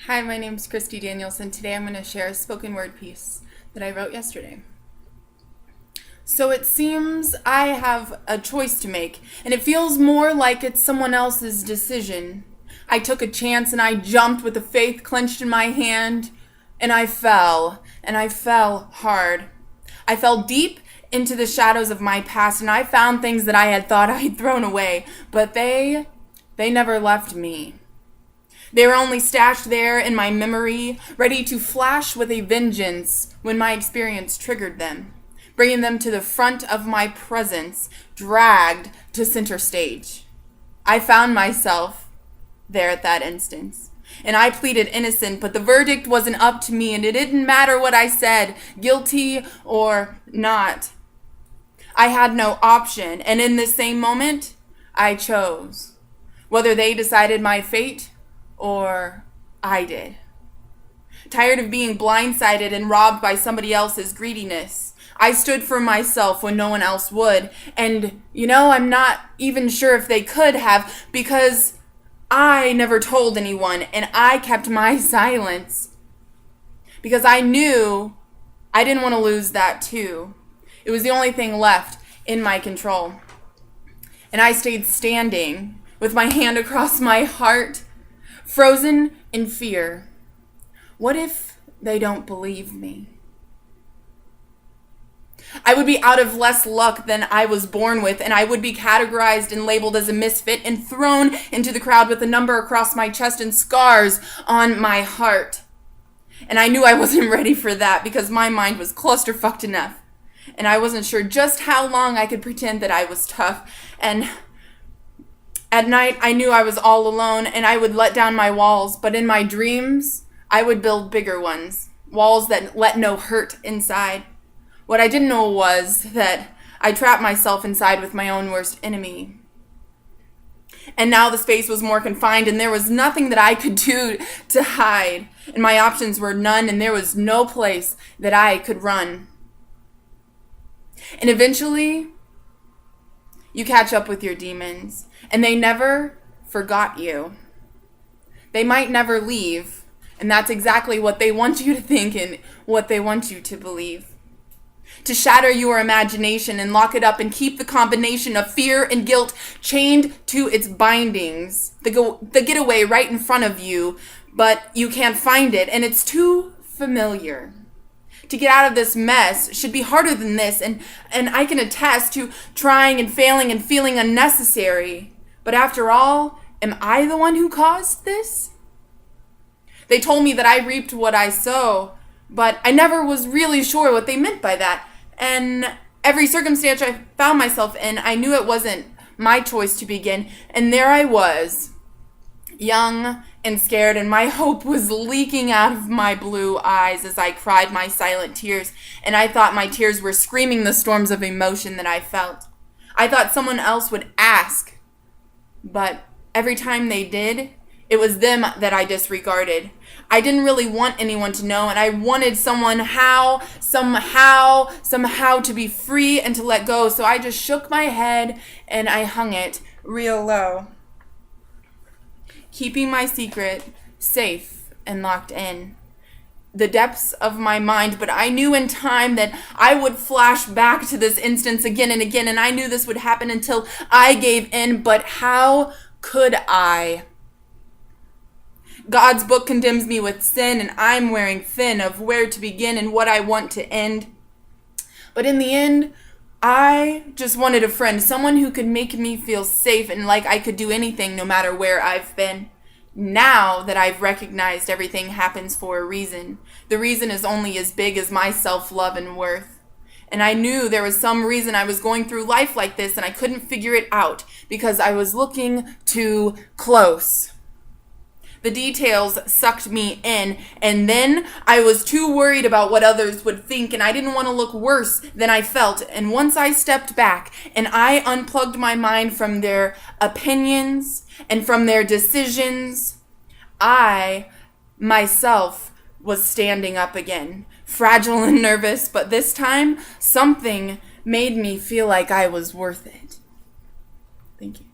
Hi, my name is Christy Danielson. Today I'm going to share a spoken word piece that I wrote yesterday. So it seems I have a choice to make, and it feels more like it's someone else's decision. I took a chance and I jumped with the faith clenched in my hand, and I fell hard. I fell deep into the shadows of my past, and I found things that I had thought I had thrown away, but they never left me. They were only stashed there in my memory, ready to flash with a vengeance when my experience triggered them, bringing them to the front of my presence, dragged to center stage. I found myself there at that instance, and I pleaded innocent, but the verdict wasn't up to me, and it didn't matter what I said, guilty or not. I had no option, and in this same moment, I chose. Whether they decided my fate or I did. Tired of being blindsided and robbed by somebody else's greediness, I stood for myself when no one else would. And, I'm not even sure if they could have, because I never told anyone and I kept my silence. Because I knew I didn't want to lose that too. It was the only thing left in my control. And I stayed standing with my hand across my heart, frozen in fear. What if they don't believe me? I would be out of less luck than I was born with, and I would be categorized and labeled as a misfit and thrown into the crowd with a number across my chest and scars on my heart. And I knew I wasn't ready for that because my mind was clusterfucked enough. And I wasn't sure just how long I could pretend that I was tough. And at night, I knew I was all alone, and I would let down my walls, but in my dreams, I would build bigger ones, walls that let no hurt inside. What I didn't know was that I trapped myself inside with my own worst enemy. And now the space was more confined, and there was nothing that I could do to hide, and my options were none, and there was no place that I could run. And eventually, you catch up with your demons, and they never forgot you. They might never leave, and that's exactly what they want you to think and what they want you to believe. To shatter your imagination and lock it up and keep the combination of fear and guilt chained to its bindings. The getaway right in front of you, but you can't find it, and it's too familiar. To get out of this mess should be harder than this, and I can attest to trying and failing and feeling unnecessary. But after all, am I the one who caused this? They told me that I reaped what I sow, but I never was really sure what they meant by that. And every circumstance I found myself in, I knew it wasn't my choice to begin. And there I was, young and scared, and my hope was leaking out of my blue eyes as I cried my silent tears, and I thought my tears were screaming the storms of emotion that I felt. I thought someone else would ask, but every time they did, it was them that I disregarded. I didn't really want anyone to know, and I wanted somehow to be free and to let go, so I just shook my head and I hung it real low, keeping my secret safe and locked in the depths of my mind. But I knew in time that I would flash back to this instance again and again, and I knew this would happen until I gave in. But how could I? God's book condemns me with sin, and I'm wearing thin of where to begin and what I want to end. But in the end, I just wanted a friend, someone who could make me feel safe and like I could do anything no matter where I've been. Now that I've recognized everything happens for a reason, the reason is only as big as my self-love and worth. And I knew there was some reason I was going through life like this, and I couldn't figure it out because I was looking too close. The details sucked me in, and then I was too worried about what others would think, and I didn't want to look worse than I felt. And once I stepped back and I unplugged my mind from their opinions and from their decisions, I myself was standing up again, fragile and nervous, but this time something made me feel like I was worth it. Thank you.